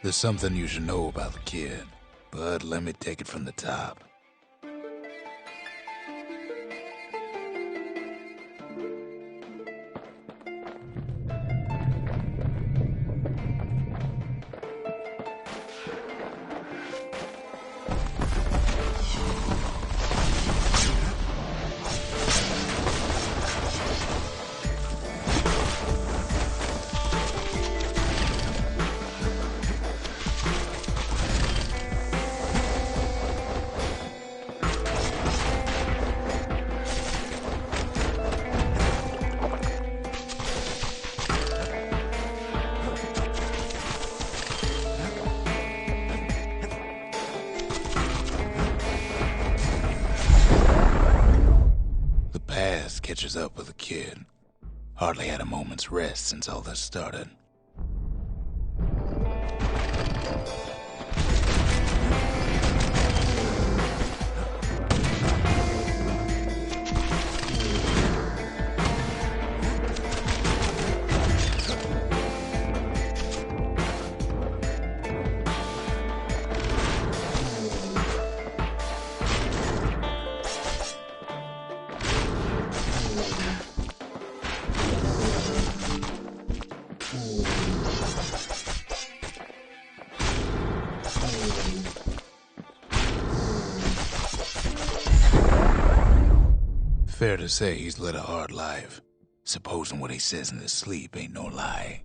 There's something you should know about the kid, but let me take it from the top. Catches up with the kid. Hardly had a moment's rest since all this started. Fair to say he's led a hard life, supposing what he says in his sleep ain't no lie.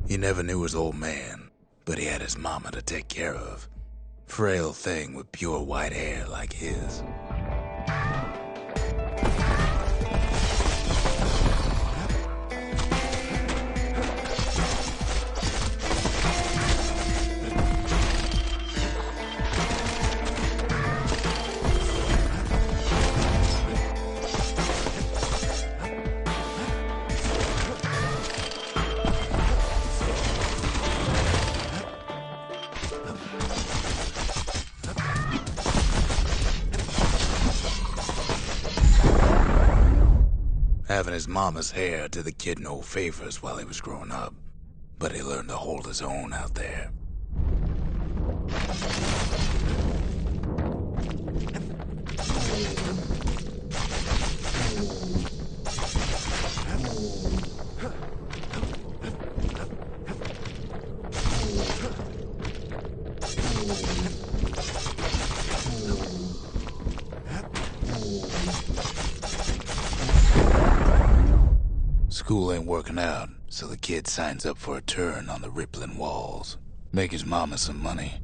He never knew his old man, but he had his mama to take care of. Frail thing with pure white hair like his. Having his mama's hair did the kid no favors while he was growing up, but he learned to hold his own out there. School ain't working out, so the kid signs up for a turn on the rippling walls. Make his mama some money.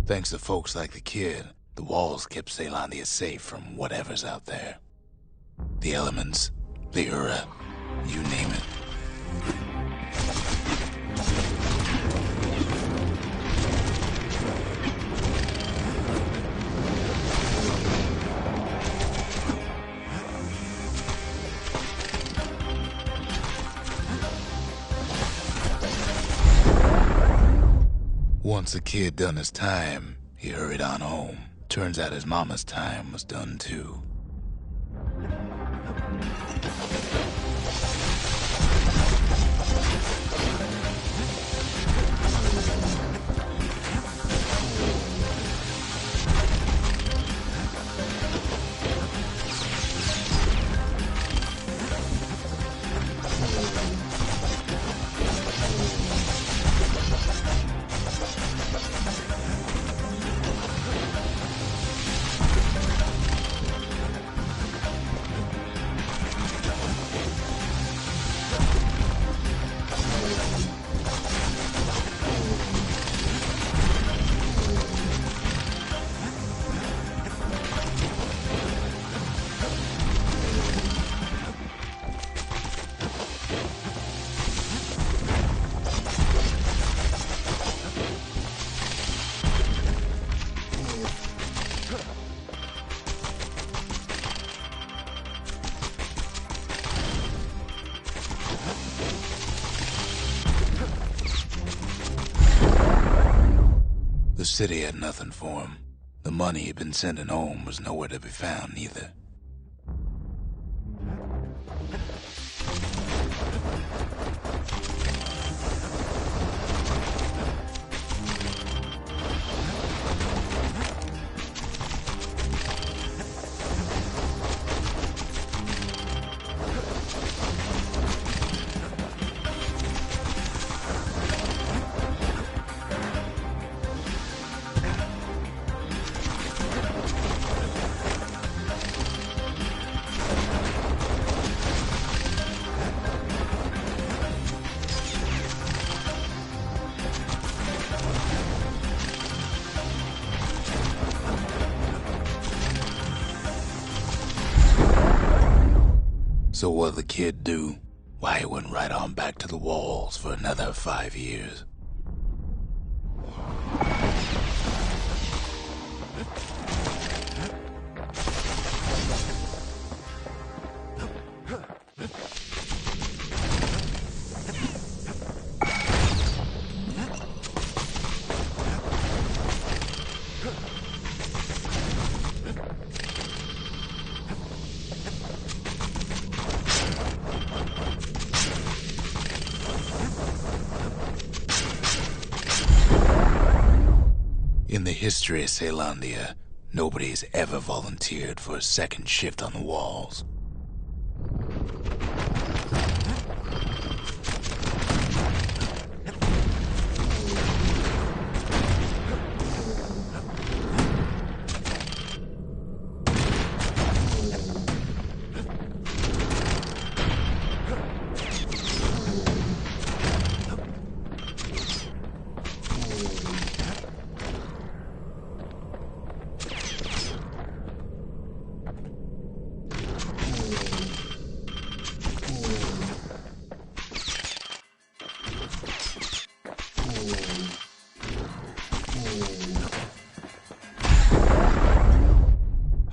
Thanks to folks like the kid, the walls kept Ceylondia safe from whatever's out there. The elements, the Ura, you name it. Once the kid done his time, he hurried on home. Turns out his mama's time was done too. The city had nothing for him. The money he'd been sending home was nowhere to be found either. So what'd the kid do? Why, he went right on back to the walls for another 5 years. In the history of Caelondia, nobody's ever volunteered for a second shift on the walls.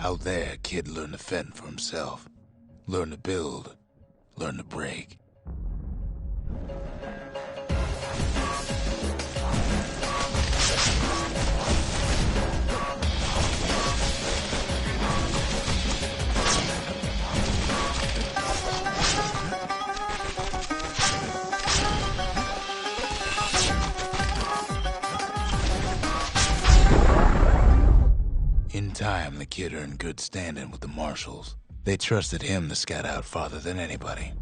Out there, kid learned to fend for himself. Learn to build. Learn to break. In time, the kid earned good standing with the marshals. They trusted him to scout out farther than anybody.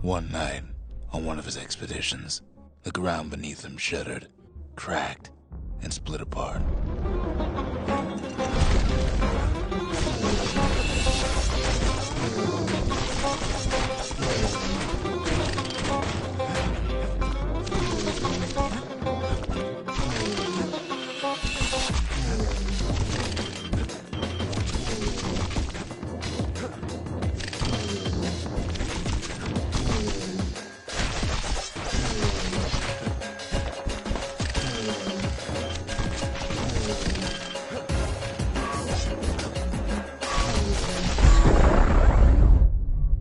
One night, on one of his expeditions, the ground beneath him shuddered, cracked, and split apart.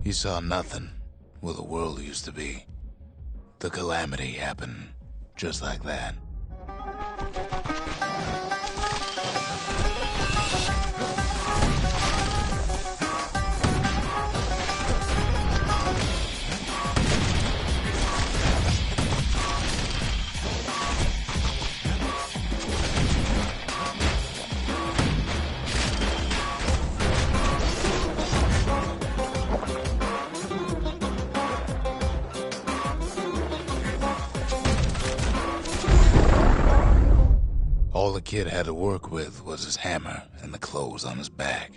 He saw nothing where the world used to be. The calamity happened just like that. All the kid had to work with was his hammer and the clothes on his back.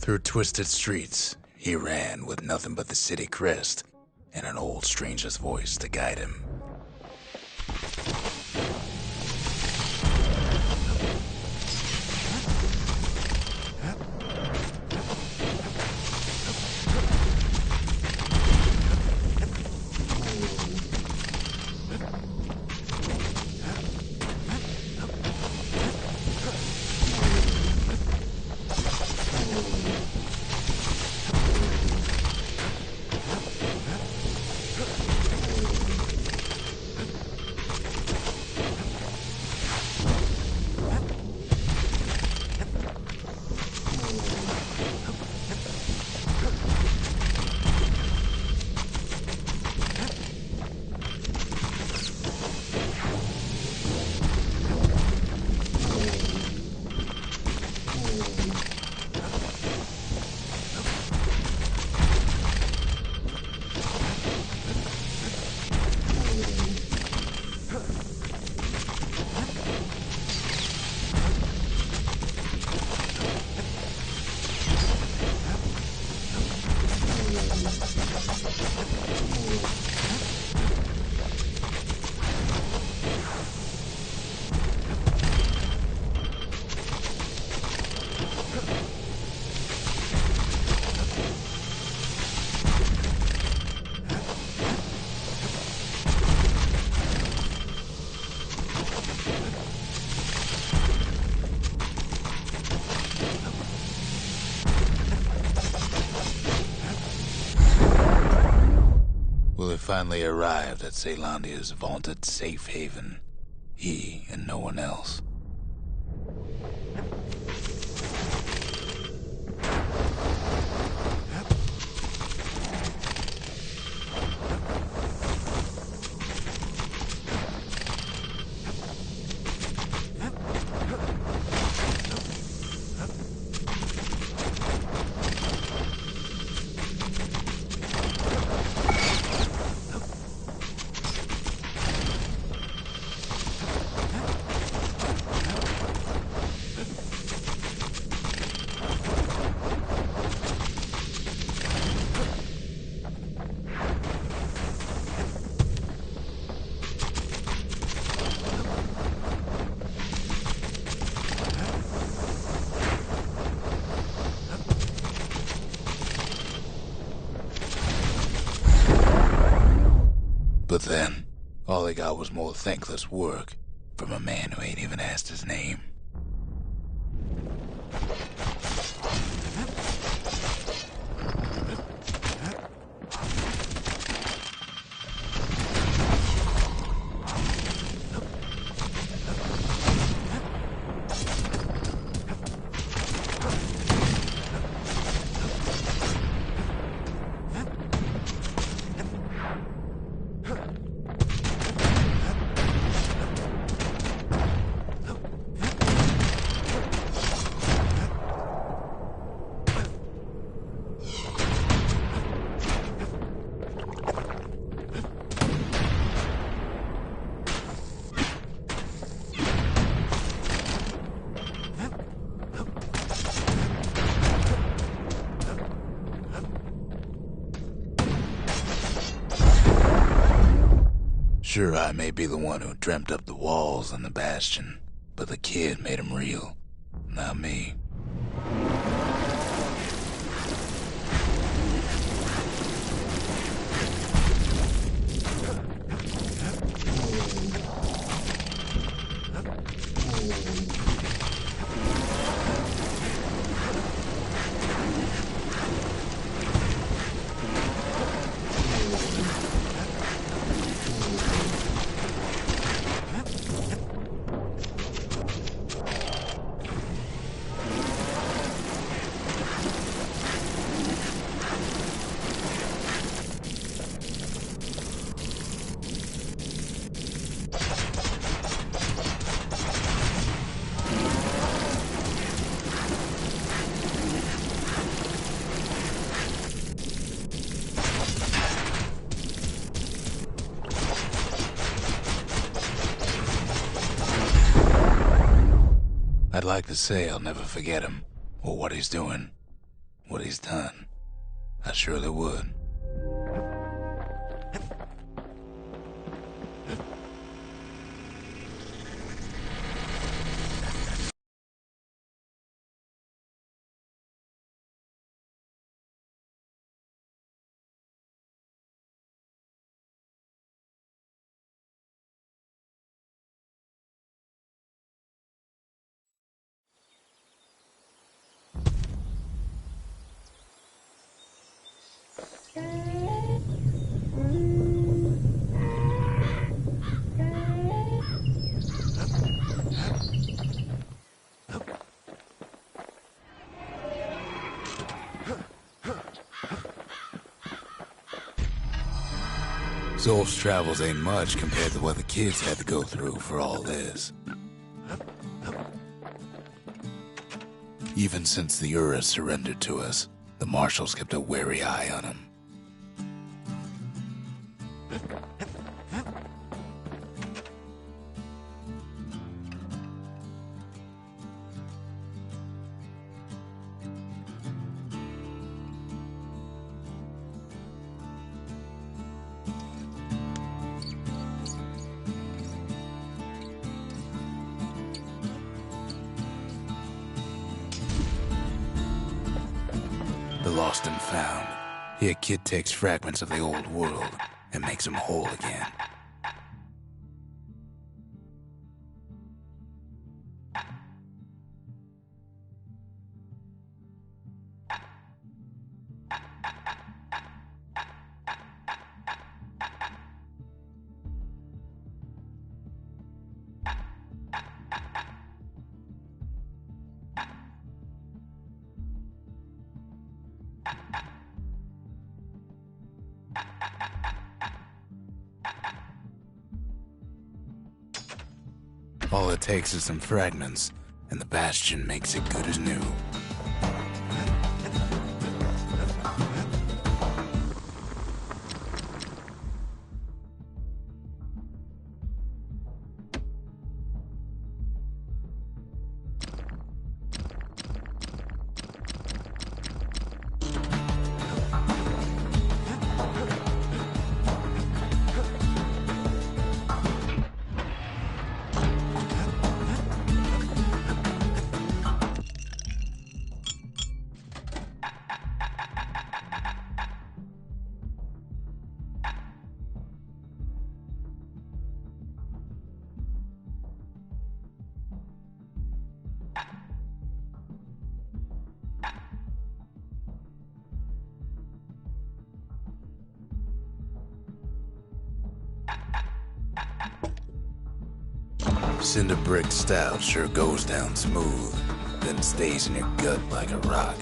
Through twisted streets, he ran with nothing but the city crest and an old stranger's voice to guide him. Will have finally arrived at Caelondia's vaunted safe haven. He and no one else. But then, all they got was more thankless work from a man who ain't even asked his name. Sure, I may be the one who dreamt up the walls and the Bastion, but the kid made them real, not me. I'd like to say I'll never forget him, or what he's doing, what he's done. I surely would. Zolf's travels ain't much compared to what the kids had to go through for all this. Even since the Ura surrendered to us, the marshals kept a wary eye on him. The lost and found. Here, kid takes fragments of the old world and makes them whole again. All it takes is some fragments, and the Bastion makes it good as new. Cinder brick stout sure goes down smooth, then stays in your gut like a rock.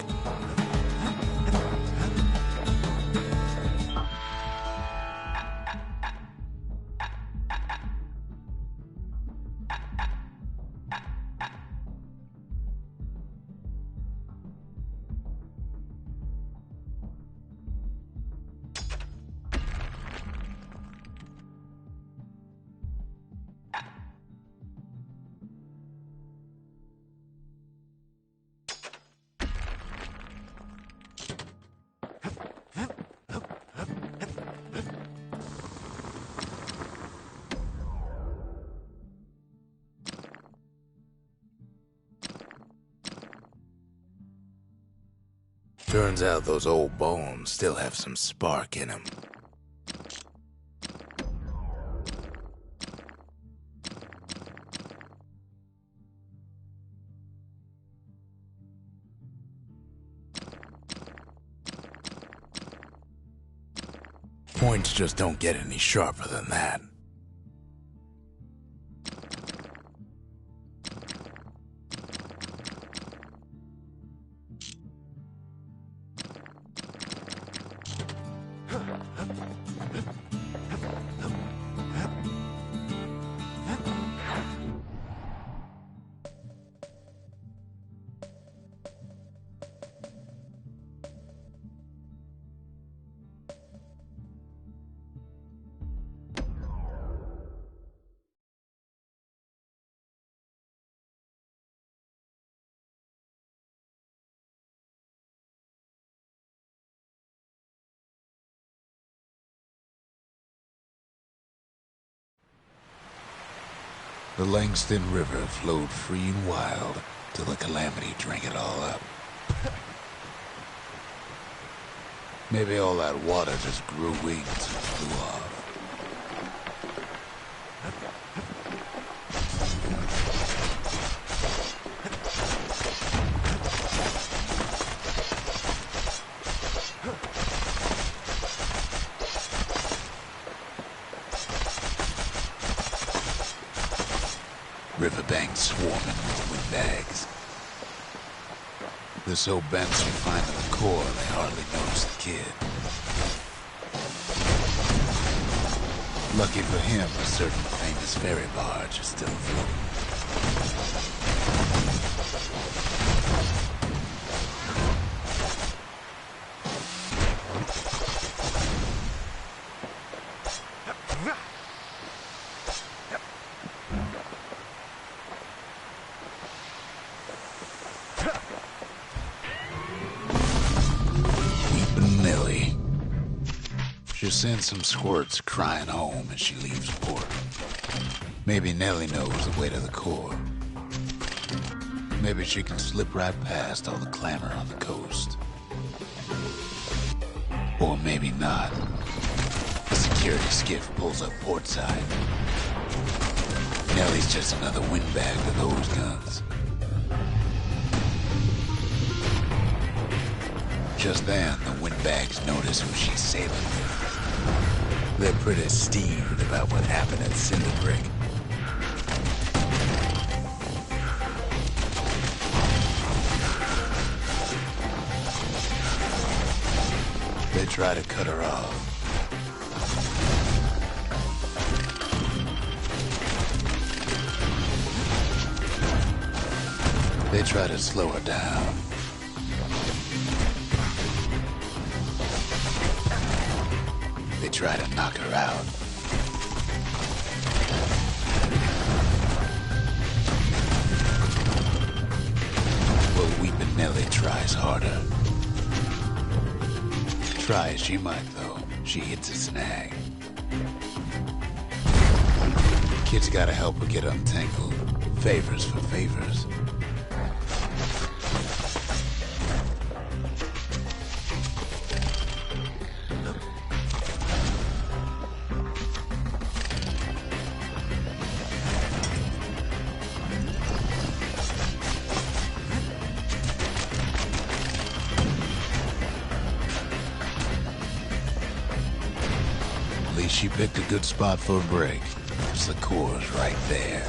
Turns out those old bones still have some spark in them. Points just don't get any sharper than that. The Langston River flowed free and wild till the calamity drank it all up. Maybe all that water just grew wings and flew off. Riverbanks swarming with windbags. They're so bent from finding the core, they hardly notice the kid. Lucky for him, a certain famous ferry barge is still floating. She'll send some squirts crying home as she leaves port. Maybe Nellie knows the way to the core. Maybe she can slip right past all the clamor on the coast. Or maybe not. The security skiff pulls up portside. Nellie's just another windbag to those guns. Just then, the windbags notice who she's sailing with. They're pretty steamed about what happened at Cinderbrick. They try to cut her off. They try to slow her down. They try to knock her out. Well, Weepin' Nellie tries harder. Try as she might, though, she hits a snag. Kid's gotta help her get untangled. Favors for favors. At least she picked a good spot for a break, because the core's right there.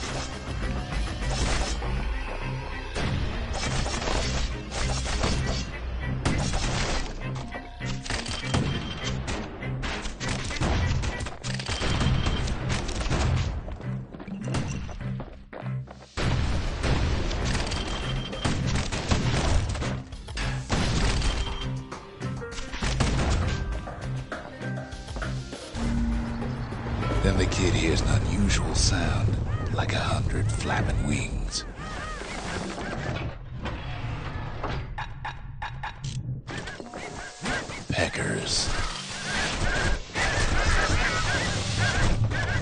Then the kid hears an unusual sound, like 100 flapping wings. Peckers.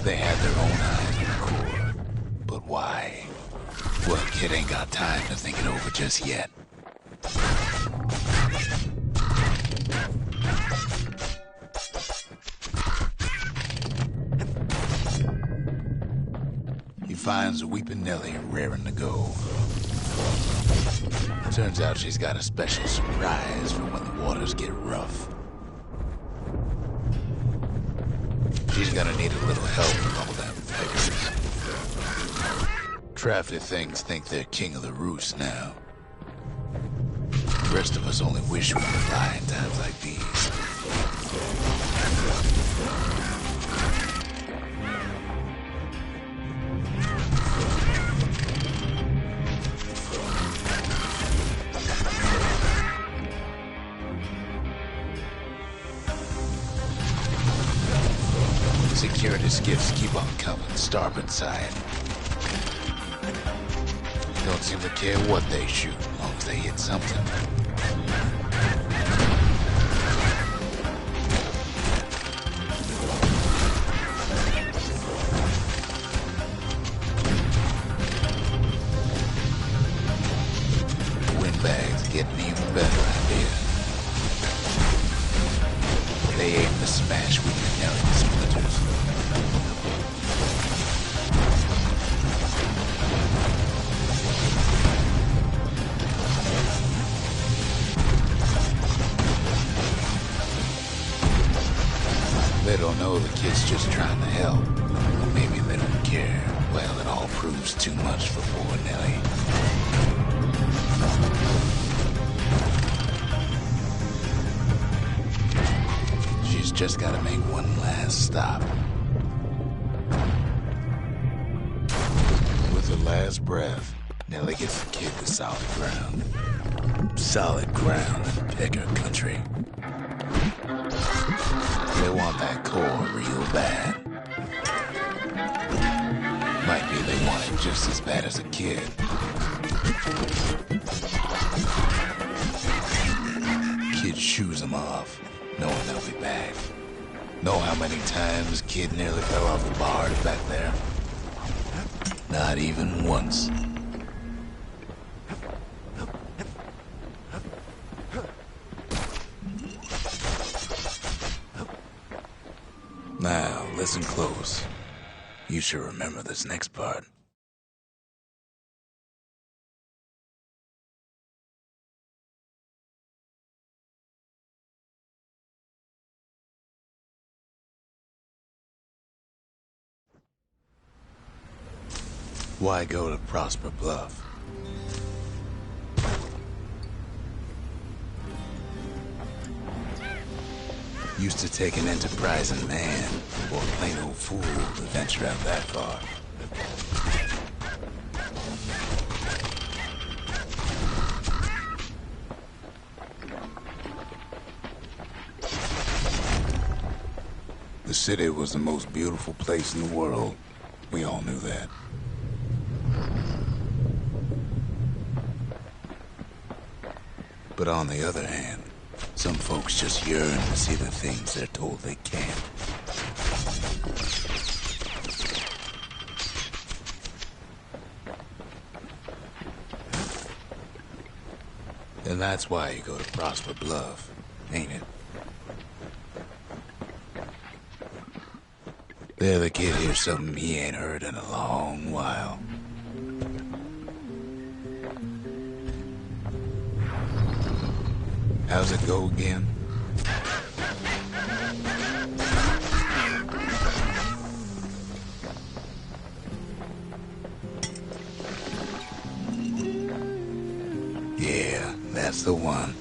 They had their own eyes on the core. But why? Well, kid ain't got time to think it over just yet. Finds Weepin' Nellie raring to go. Turns out she's got a special surprise for when the waters get rough. She's gonna need a little help with all them peggers. Crafty things think they're king of the roost now. The rest of us only wish we could fly in times like these. Security skiffs keep on coming, starboard side. Don't seem to care what they shoot, as long as they hit something. know the kid's just trying to help. Or maybe they don't care. Well, it all proves too much for poor Nellie. She's just gotta make one last stop. With her last breath, Nellie gets the kid to solid ground. Solid ground in Pecker country. They want that core real bad. Might be they want it just as bad as a kid. Kid shoos them off, knowing they'll be back. Know how many times Kid nearly fell off the bars back there? Not even once. Now, listen close. You should remember this next part. Why go to Prosper Bluff? Used to take an enterprising man or a plain old fool to venture out that far. The city was the most beautiful place in the world. We all knew that. But on the other hand, some folks just yearn to see the things they're told they can't. And that's why you go to Prosper Bluff, ain't it? There the kid hears something he ain't heard in a long while. How's it go again? Yeah, that's the one.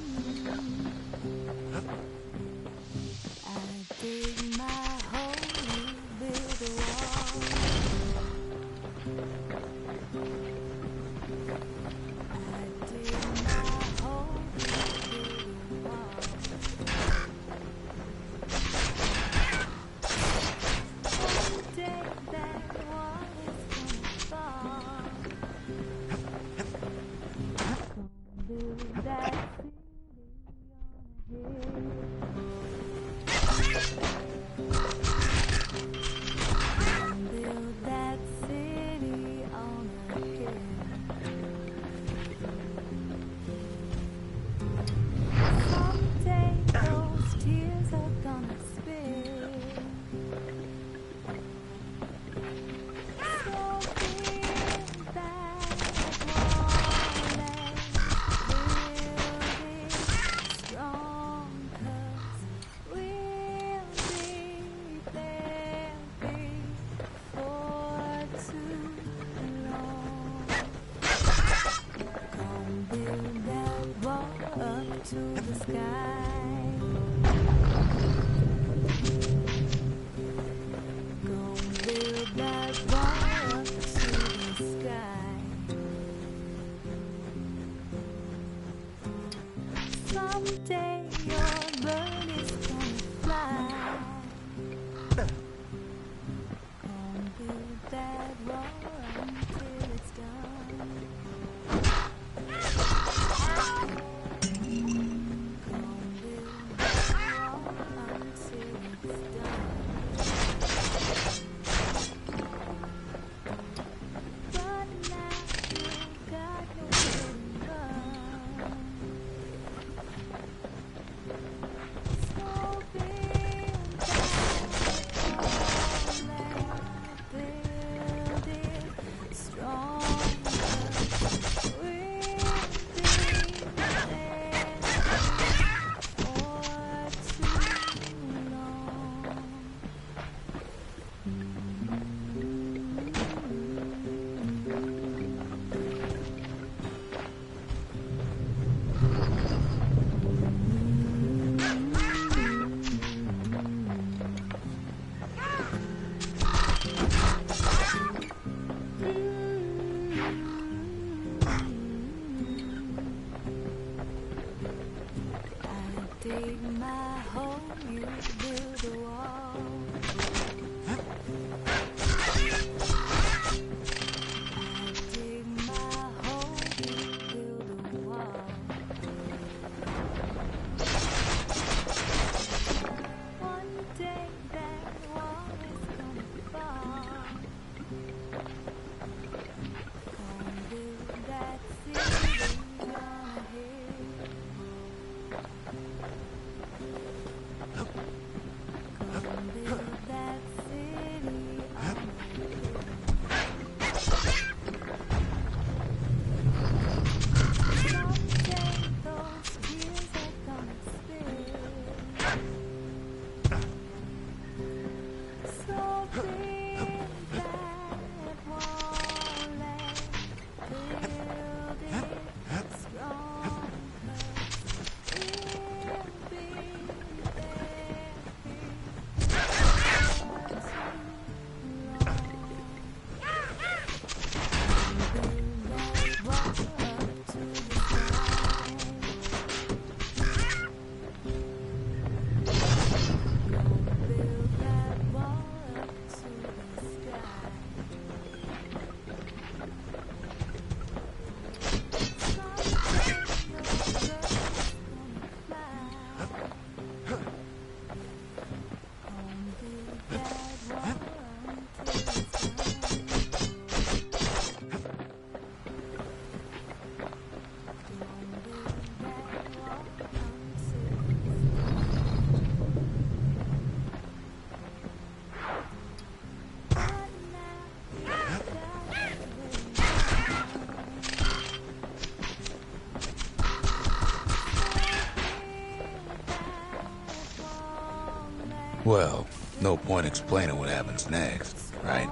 Well, no point explaining what happens next, right?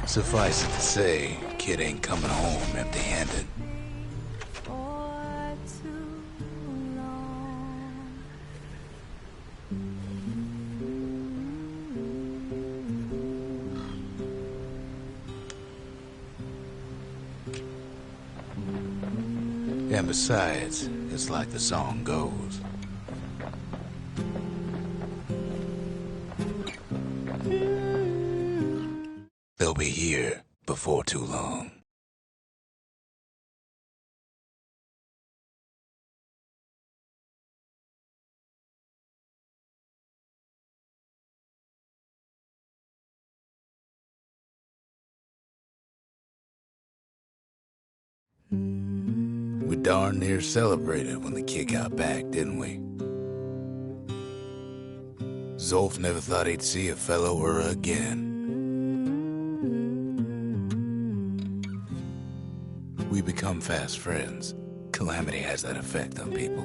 Suffice it to say, kid ain't coming home empty-handed. And besides, it's like the song goes. They'll be here before too long. We darn near celebrated when the kid got back, didn't we? Zolf never thought he'd see a fellow Ura again. We become fast friends. Calamity has that effect on people.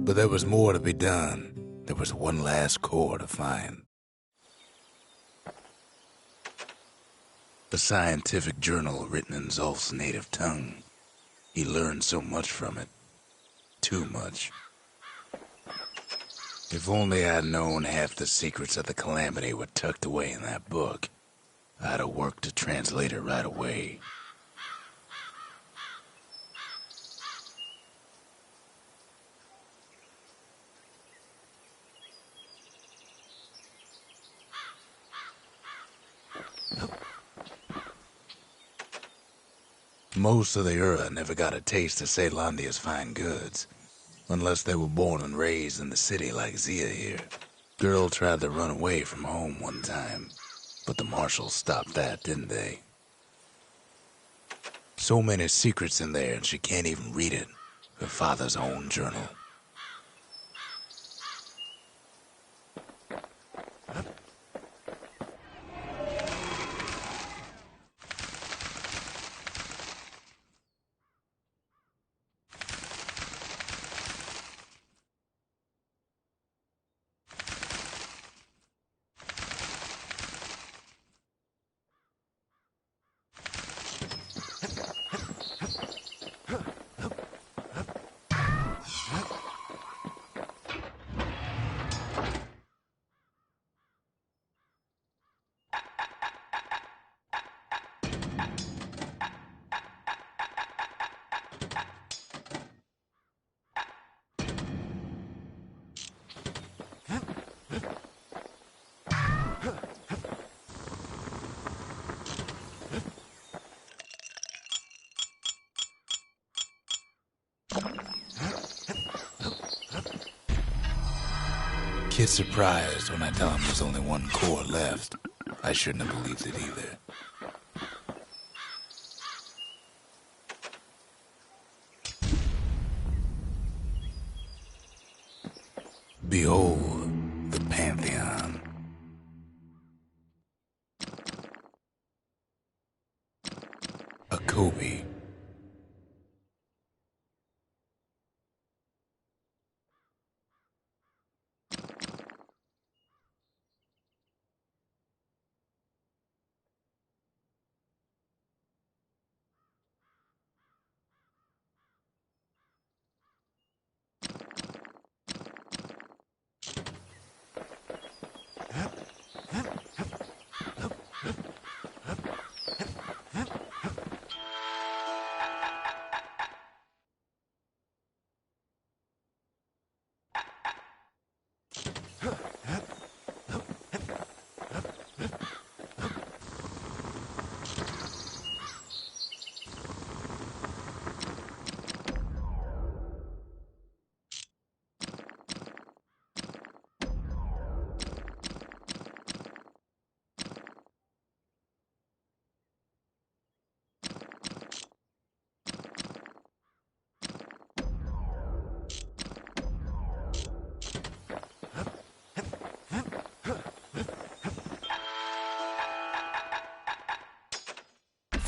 But there was more to be done. There was one last core to find. A scientific journal written in Zolf's native tongue. He learned so much from it. Too much. If only I'd known half the secrets of the Calamity were tucked away in that book, I'd have worked to translate it right away. Most of the Ura never got a taste of Caelondia's fine goods, unless they were born and raised in the city like Zia here. Girl tried to run away from home one time, but the marshals stopped that, didn't they? So many secrets in there and she can't even read it. Her father's own journal. Kid's surprised when I tell him there's only one core left. I shouldn't have believed it either. Behold, the Pantheon. A Kobe.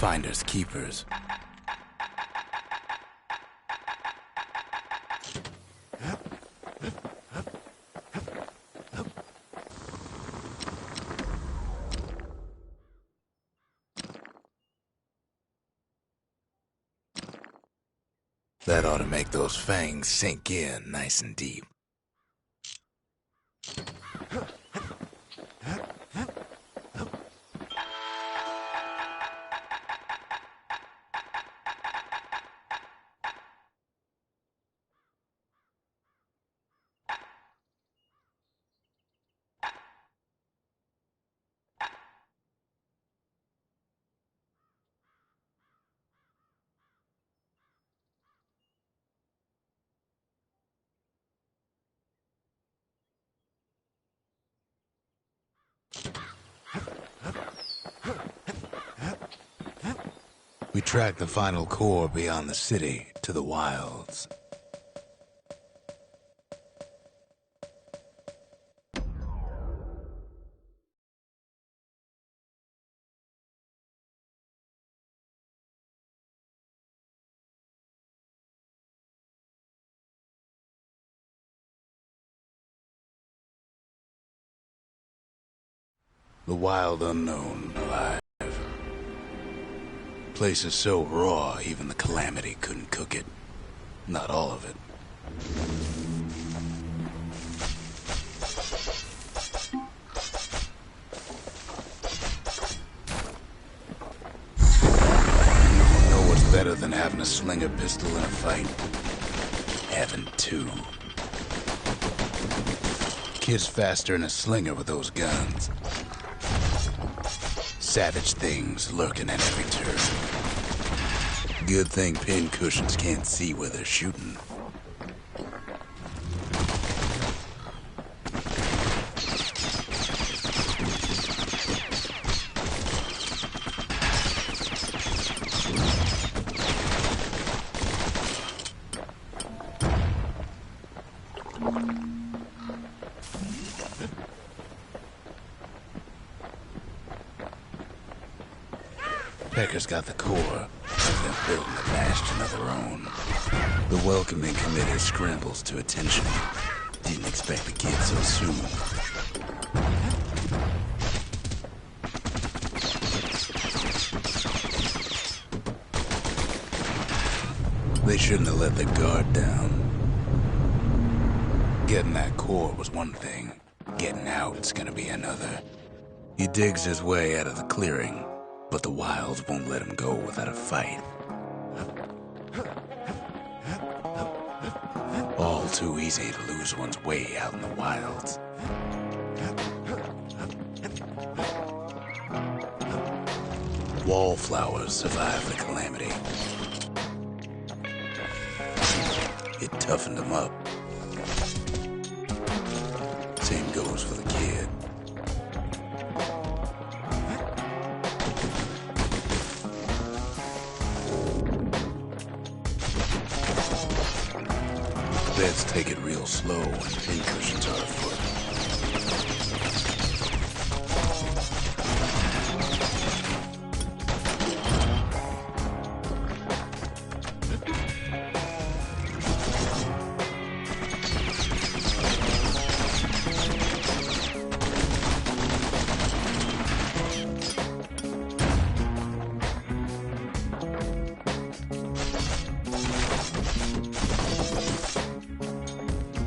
finders keepers. That ought to make those fangs sink in nice and deep. We track the final core beyond the city to the wilds. The wild unknown alive. Place is so raw, even the Calamity couldn't cook it. Not all of it. You know what's better than having a slinger pistol in a fight? Having two. Kid's faster than a slinger with those guns. Savage things lurking at every turn. Good thing pincushions can't see where they're shooting. Pecker's got the core. They're building a bastion of their own. The welcoming committee scrambles to attention. Didn't expect the kid so soon. They shouldn't have let the guard down. Getting that core was one thing. Getting out's gonna be another. He digs his way out of the clearing, but the wilds won't let him go without a fight. All too easy to lose one's way out in the wilds. Wallflowers survived the Calamity. It toughened them up. Same goes for the kid. Let's take it real slow when pincushions are afoot.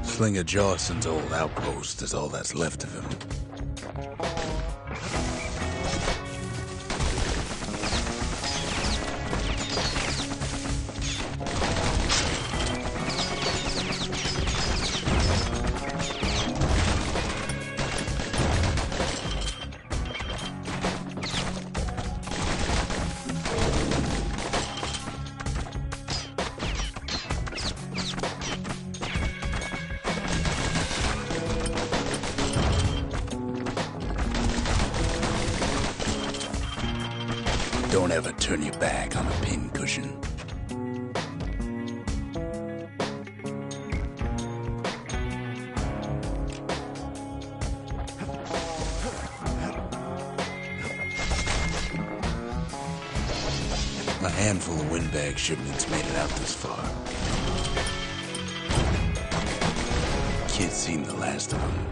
Slinger Jawson's old outpost is all that's left of him. Don't ever turn your back on a pincushion. handful of windbag shipments made it out this far. Kid's seen the last of them.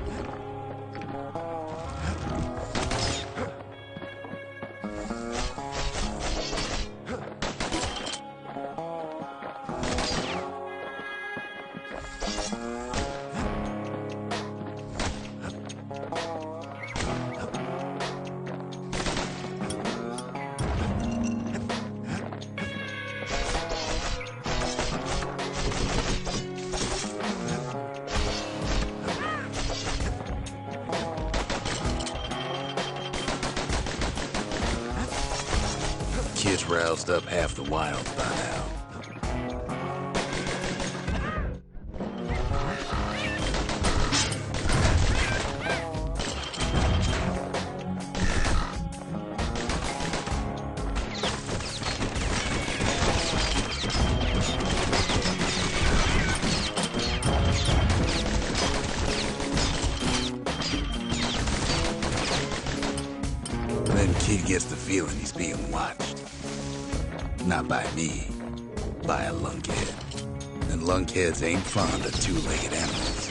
Kid's roused up half the wilds by now. Then Kid gets the feeling he's being watched. Not by me, by a lunkhead. And lunkheads ain't fond of two-legged animals.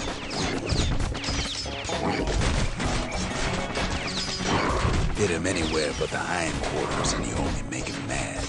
Hit him anywhere but the hindquarters and you only make him mad.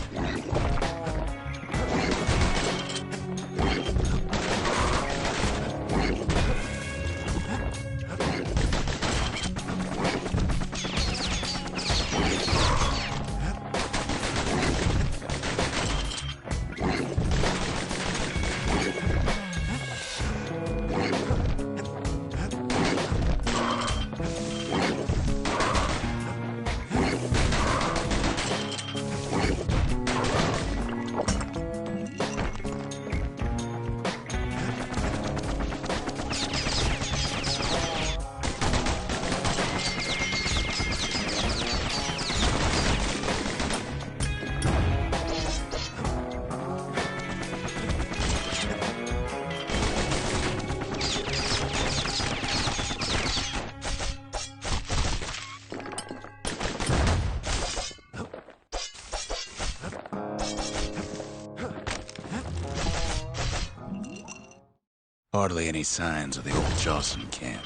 Hardly any signs of the old Jocelyn camp.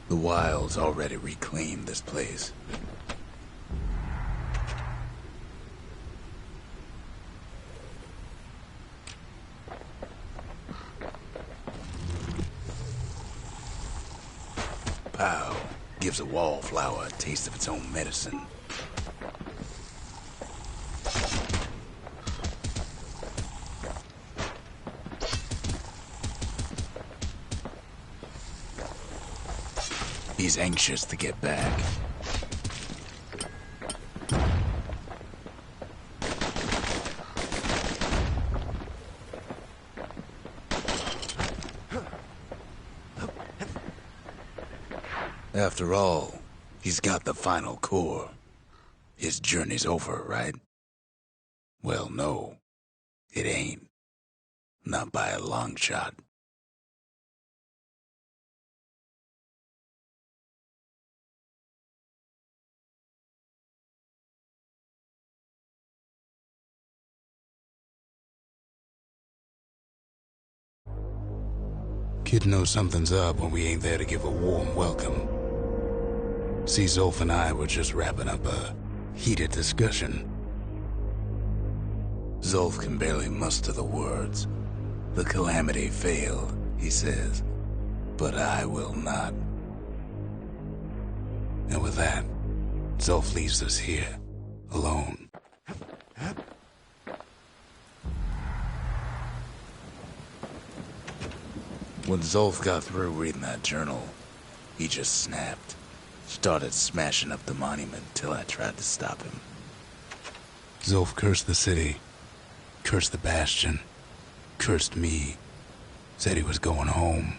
The wilds already reclaimed this place. Pow gives a wallflower a taste of its own medicine. He's anxious to get back. After all, he's got the final core. His journey's over, right? Well, no, it ain't. Not by a long shot. Kid knows something's up when we ain't there to give a warm welcome. See, Zolf and I were just wrapping up a heated discussion. Zolf can barely muster the words. The calamity failed, he says, but I will not. And with that, Zolf leaves us here, alone. When Zolf got through reading that journal, he just snapped. Started smashing up the monument till I tried to stop him. Zolf cursed the city, cursed the Bastion, cursed me, said he was going home.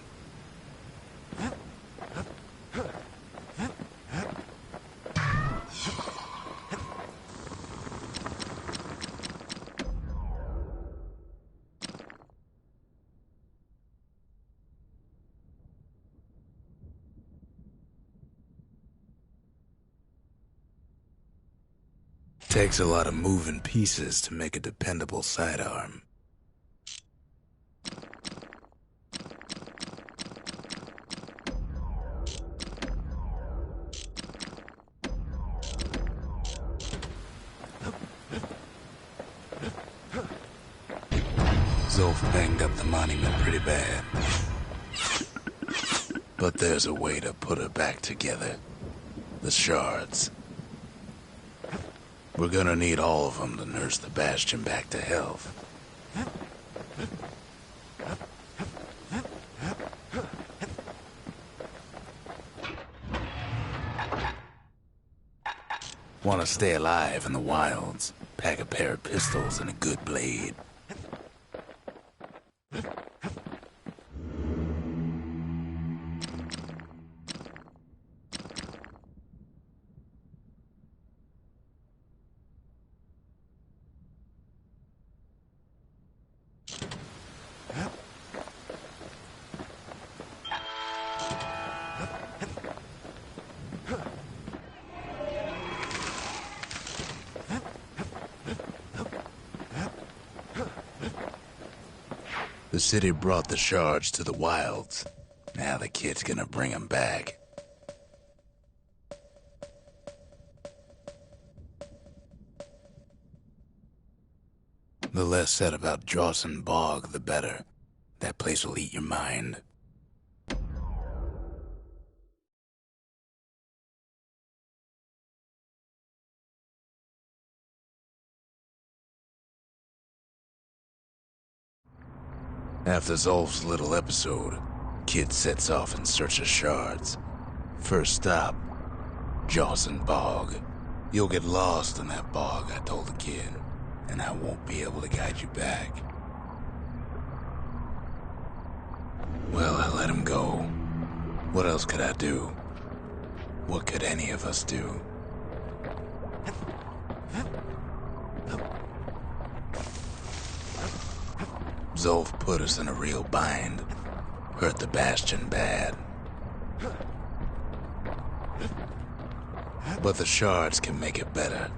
Takes a lot of moving pieces to make a dependable sidearm. Zolf banged up the monument pretty bad. But there's a way to put her back together. The shards. We're gonna need all of them to nurse the Bastion back to health. Want to stay alive in the wilds, pack a pair of pistols and a good blade. The city brought the shards to the wilds. Now the kid's gonna bring them back. The less said about Bastion Bog, the better. That place will eat your mind. After Zolf's little episode, kid sets off in search of shards. First stop, Bastion Bog. You'll get lost in that bog, I told the kid, and I won't be able to guide you back. Well, I let him go. What else could I do? What could any of us do? Zolf put us in a real bind. Hurt the Bastion bad. But the shards can make it better.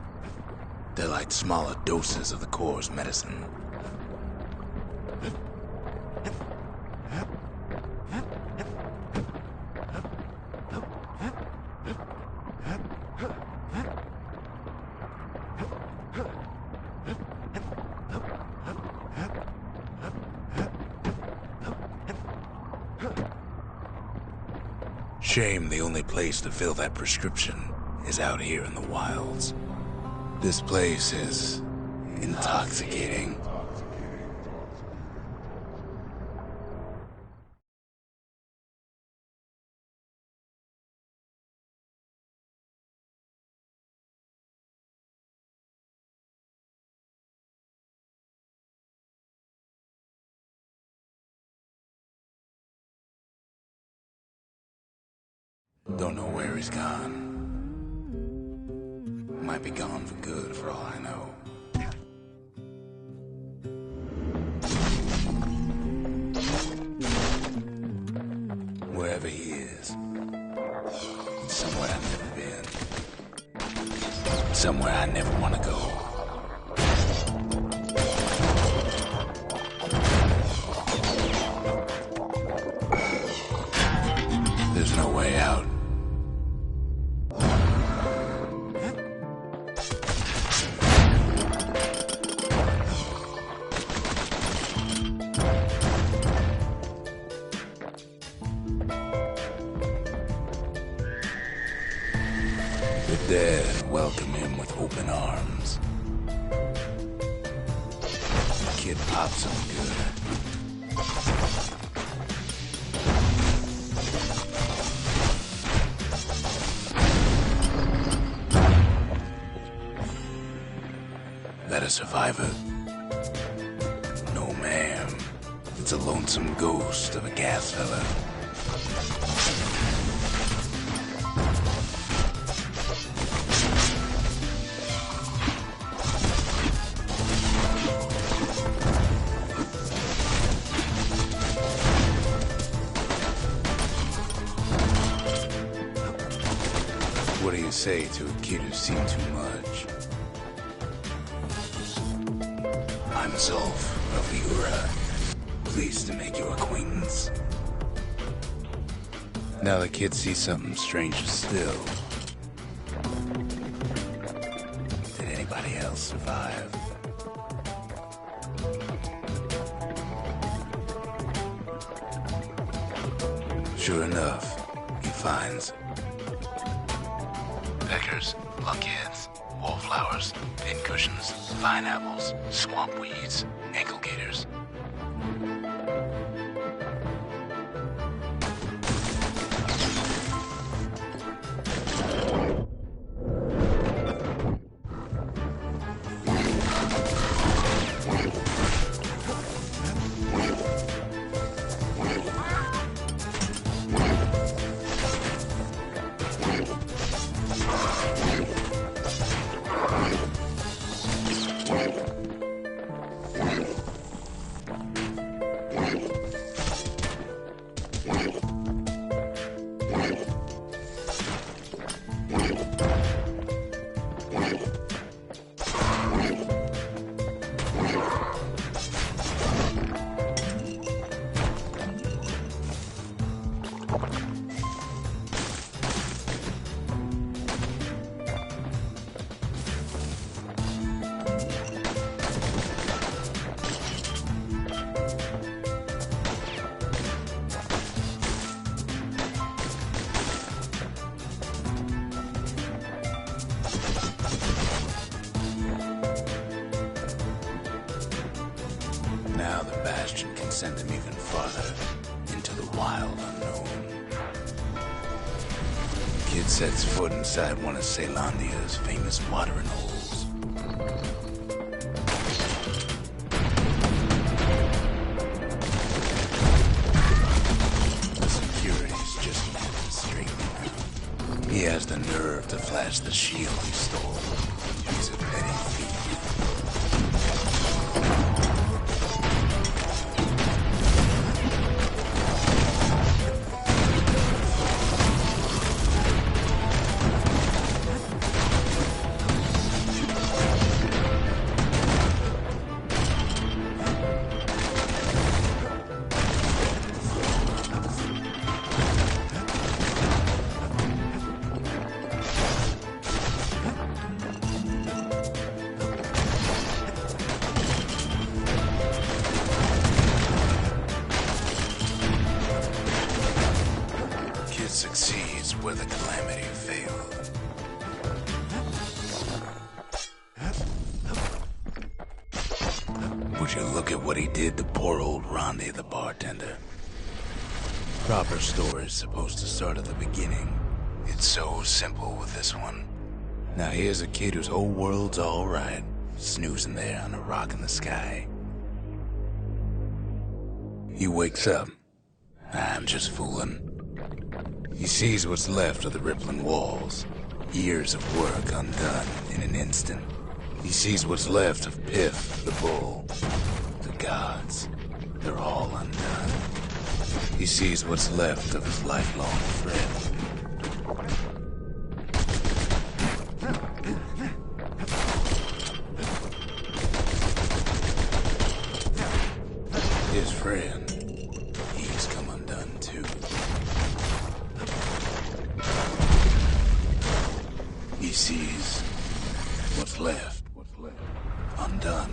They're like smaller doses of the core's medicine. Shame the only place to fill that prescription is out here in the wilds. This place is intoxicating. Don't know where he's gone. Might be gone for good, for all I know. Wherever he is, somewhere I've never been. Somewhere I never want to go. There's no way out. The dead welcome him with open arms. The kid pops him good. That a survivor? No, ma'am. It's a lonesome ghost of a gas fella. What do you say to a kid who's seen too much? Zolf of Ura. Pleased to make your acquaintance. Now the kid sees something stranger still. Did anybody else survive? Sure enough, he finds peckers, lunkheads, wallflowers, pincushions, pineapples, swamp weeds, ankle gaiters. Now the Bastion can send him even farther into the wild unknown. The kid sets foot inside one of Caelondia's famous watering holes. The security's just moving straight now. He has the nerve to flash the shield he stole. He's a petty thief. Succeeds where the calamity failed. Would you look at what he did to poor old Ronde the bartender? Proper story's supposed to start at the beginning. It's so simple with this one. Now here's a kid whose whole world's alright, snoozing there on a rock in the sky. He wakes up. I'm just fooling. He sees what's left of the rippling walls, years of work undone in an instant. He sees what's left of Piff, the bull, the gods, they're all undone. He sees what's left of his lifelong friend. His friend, he's come undone too. He sees what's left undone.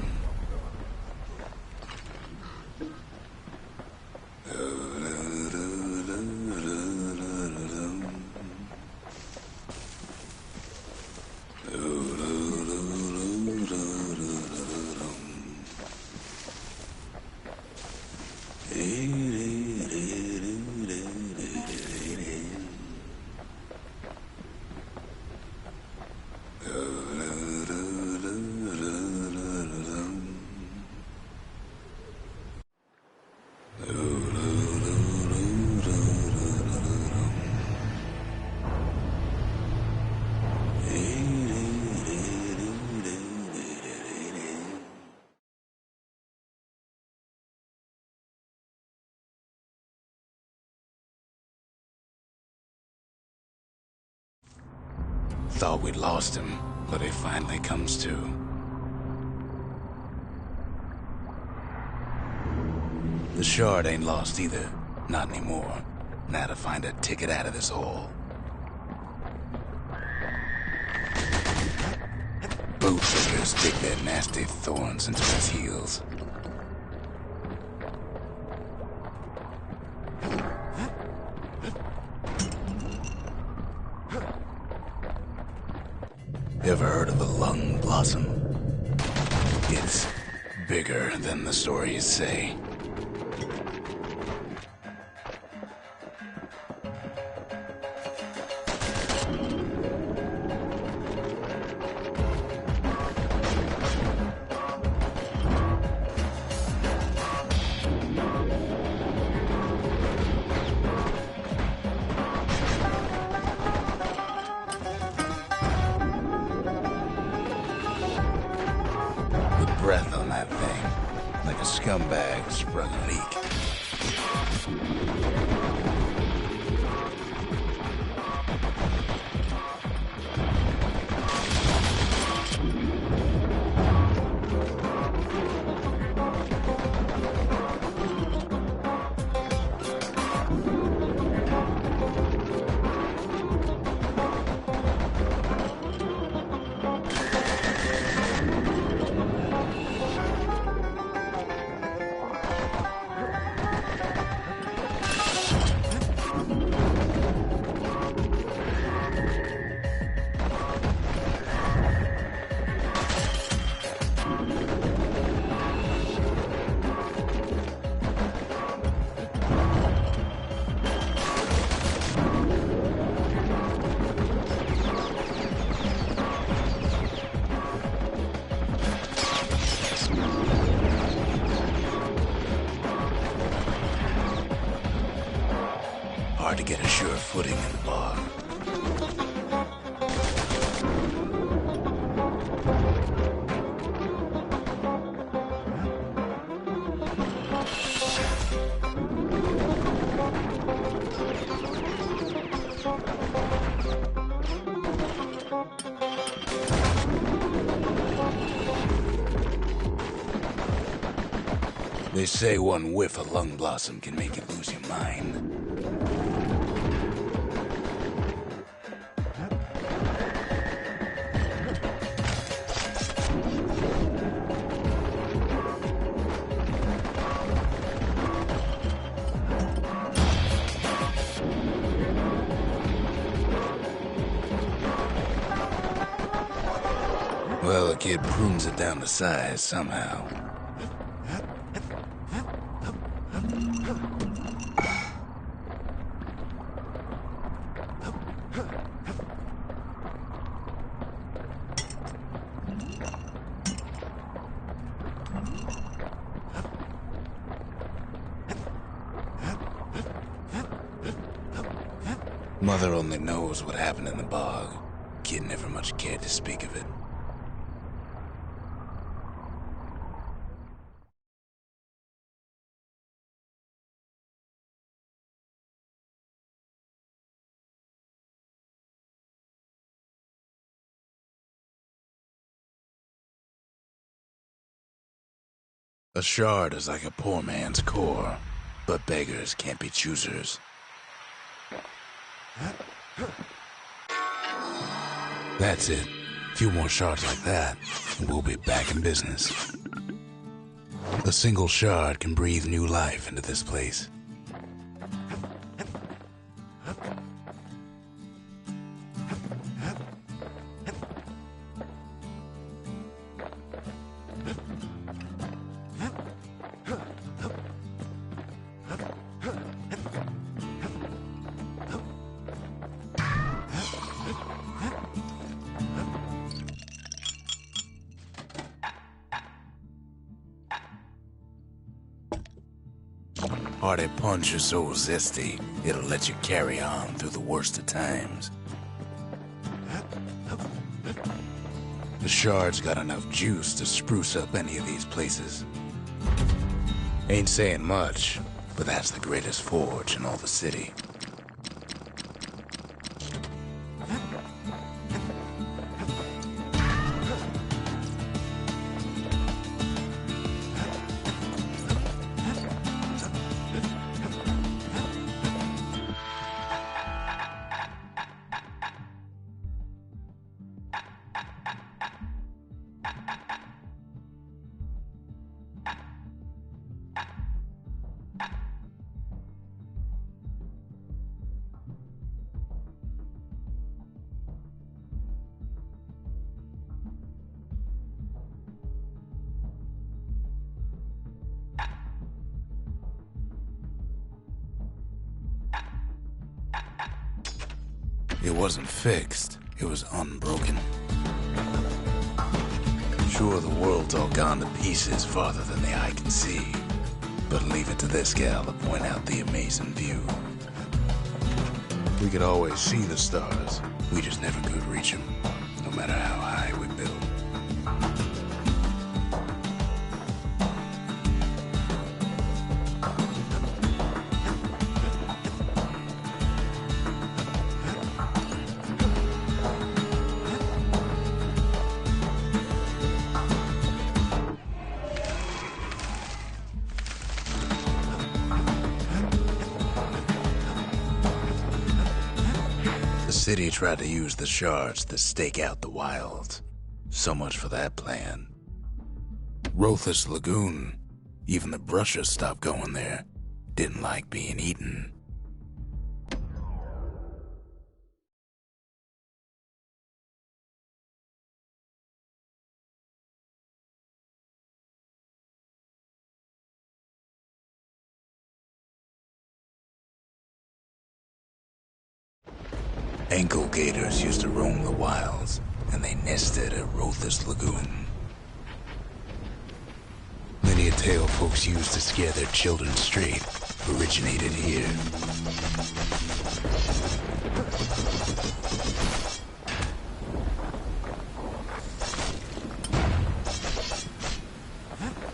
Thought we'd lost him, but he finally comes to. The shard ain't lost either. Not anymore. Now to find a ticket out of this hole. Bootlickers dig their nasty thorns into his heels. Ever heard of the lung blossom? It's bigger than the stories say. Breath on that thing, like a scumbag sprung a leak. Hard to get a sure footing in the bog. They say one whiff of lung blossom can make you lose your mind. Well, the kid prunes it down to size somehow. Mother only knows what happened in the bog. Kid never much cared to speak of it. A shard is like a poor man's core, but beggars can't be choosers. That's it. A few more shards like that, and we'll be back in business. A single shard can breathe new life into this place. Hearty punch is so zesty, it'll let you carry on through the worst of times. The shard's got enough juice to spruce up any of these places. Ain't saying much, but that's the greatest forge in all the city. It wasn't fixed, it was unbroken. Sure, the world's all gone to pieces farther than the eye can see, but leave it to this gal to point out the amazing view. We could always see the stars, we just never could reach them, no matter how high we built. The city tried to use the shards to stake out the wilds. So much for that plan. Rothus Lagoon, even the brushers stopped going there. Didn't like being eaten. Ankle gators used to roam the wilds, and they nested at Rothus Lagoon. Many a tale folks used to scare their children straight originated here.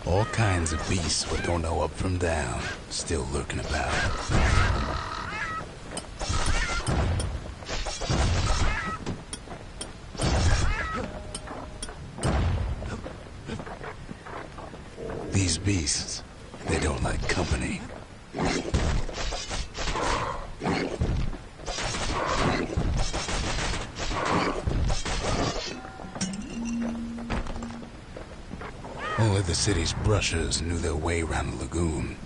All kinds of beasts we don't know up from down, still lurking about. These beasts, they don't like company. Only the city's brushers knew their way around the lagoon.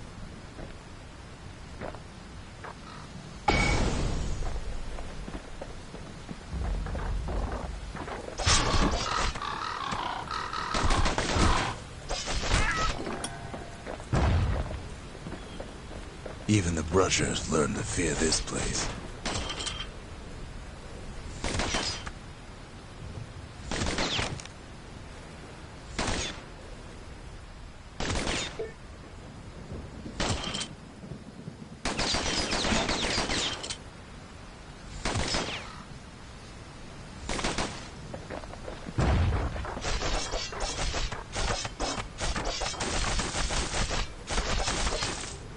Even the brushers learned to fear this place.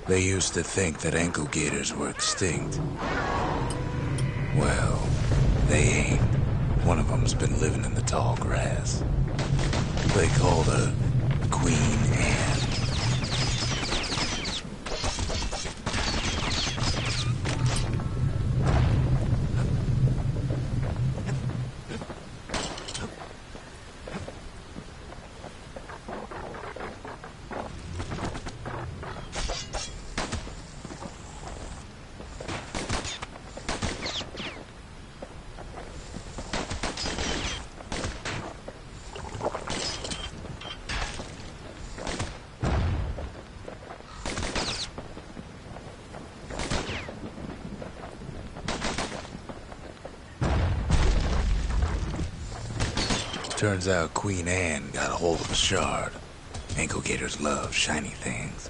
They used to think that ankle gators were extinct. Well, they ain't. One of them's been living in the tall grass. They called her Queen Anne. Turns out Queen Anne got a hold of a shard. Ankle gators love shiny things.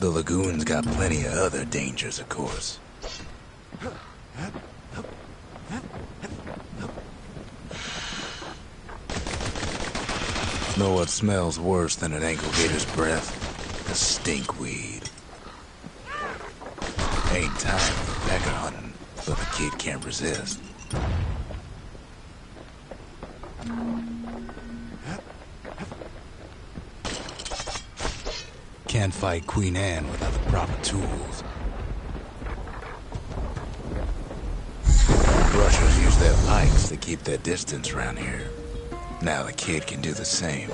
The lagoon's got plenty of other dangers, of course. Know what smells worse than an ankle gator's breath? The stinkweed. Ain't time for pecker hunting, but the kid can't resist. Can't fight Queen Anne without the proper tools. Brushers use their pikes to keep their distance around here. Now the kid can do the same.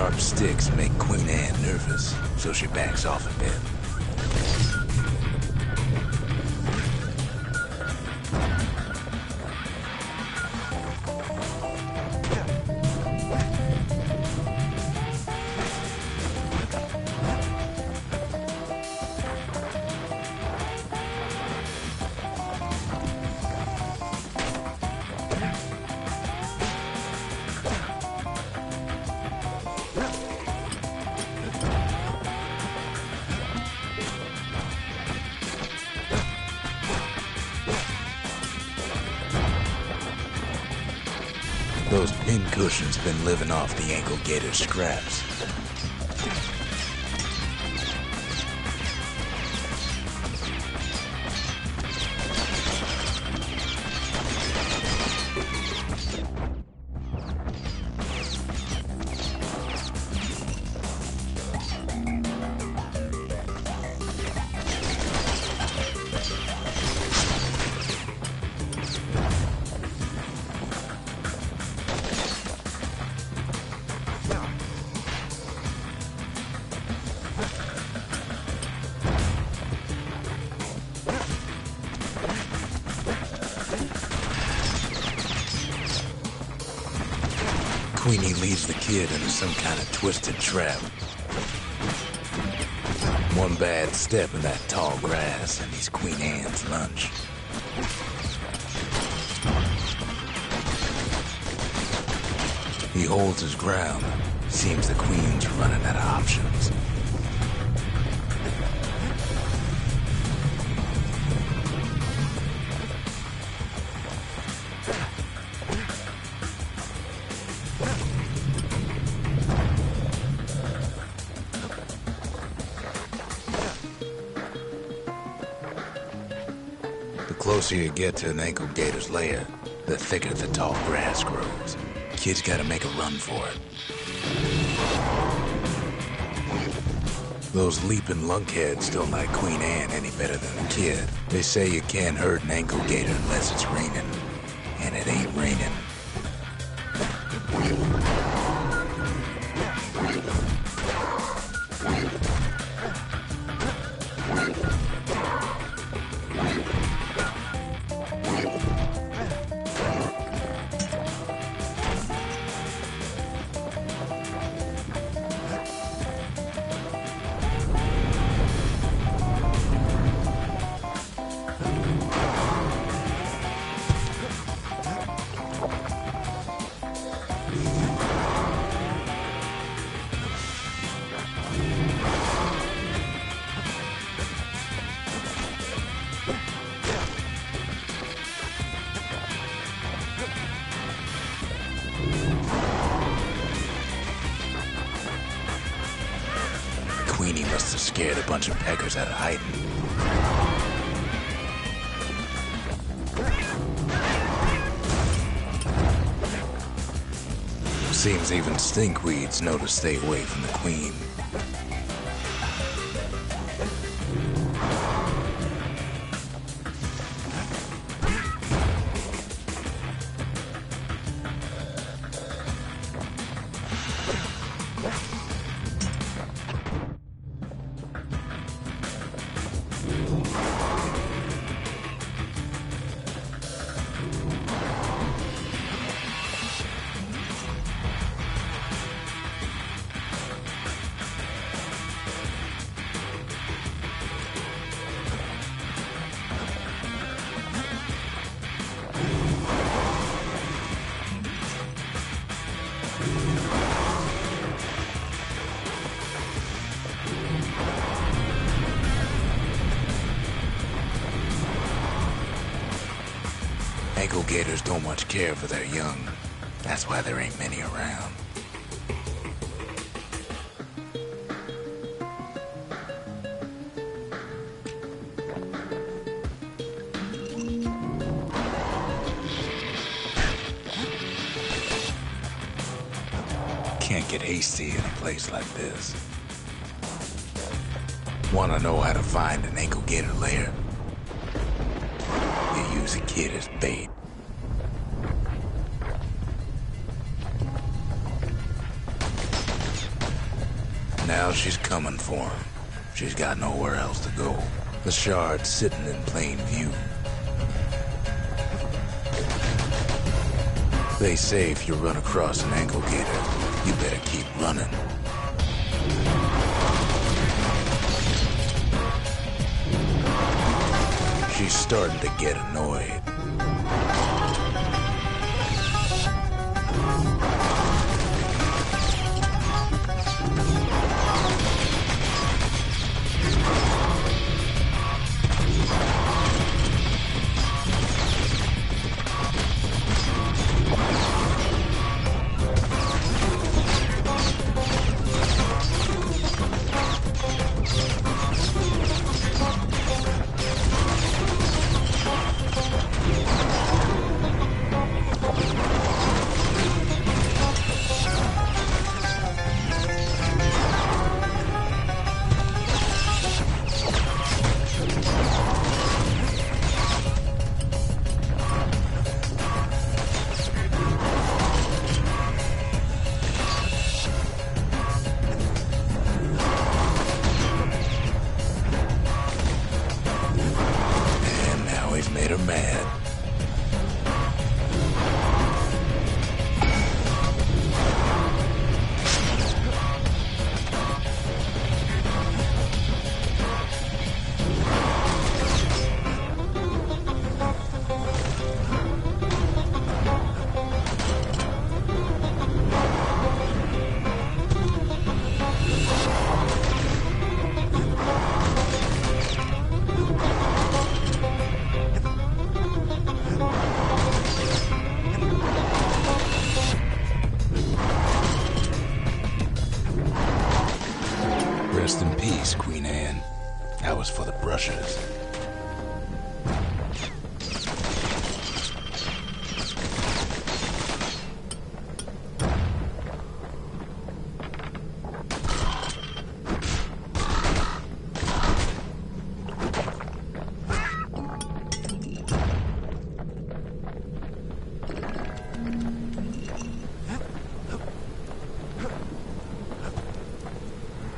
sharp sticks make Queen Anne nervous, so she backs off a bit. Those pincushions been living off the ankle gator scraps. Queenie leads the kid into some kind of twisted trap. One bad step in that tall grass and he's Queen Anne's lunch. He holds his ground. Seems the Queen's running out of options. The closer you get to an ankle gator's lair, the thicker the tall grass grows. Kid's gotta make a run for it. Those leaping lunkheads don't like Queen Anne any better than the kid. They say you can't hurt an ankle gator unless it's raining, and it ain't raining. Queenie must have scared a bunch of peckers out of hiding. Seems even stinkweeds know to stay away from the Queen. Ankle gators don't much care for their young. That's why there ain't many around. Can't get hasty in a place like this. Wanna know how to find an ankle gator lair? You use a kid as bait. she's coming for him. She's got nowhere else to go. The shard's sitting in plain view. They say if you run across an ankle gator, you better keep running. She's starting to get annoyed. Made her mad. Rest in peace, Queen Anne. That was for the brushes.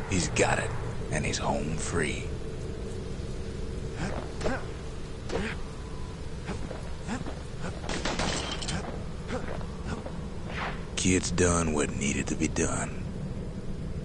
He's got it, and he's home free. Kid's done what needed to be done.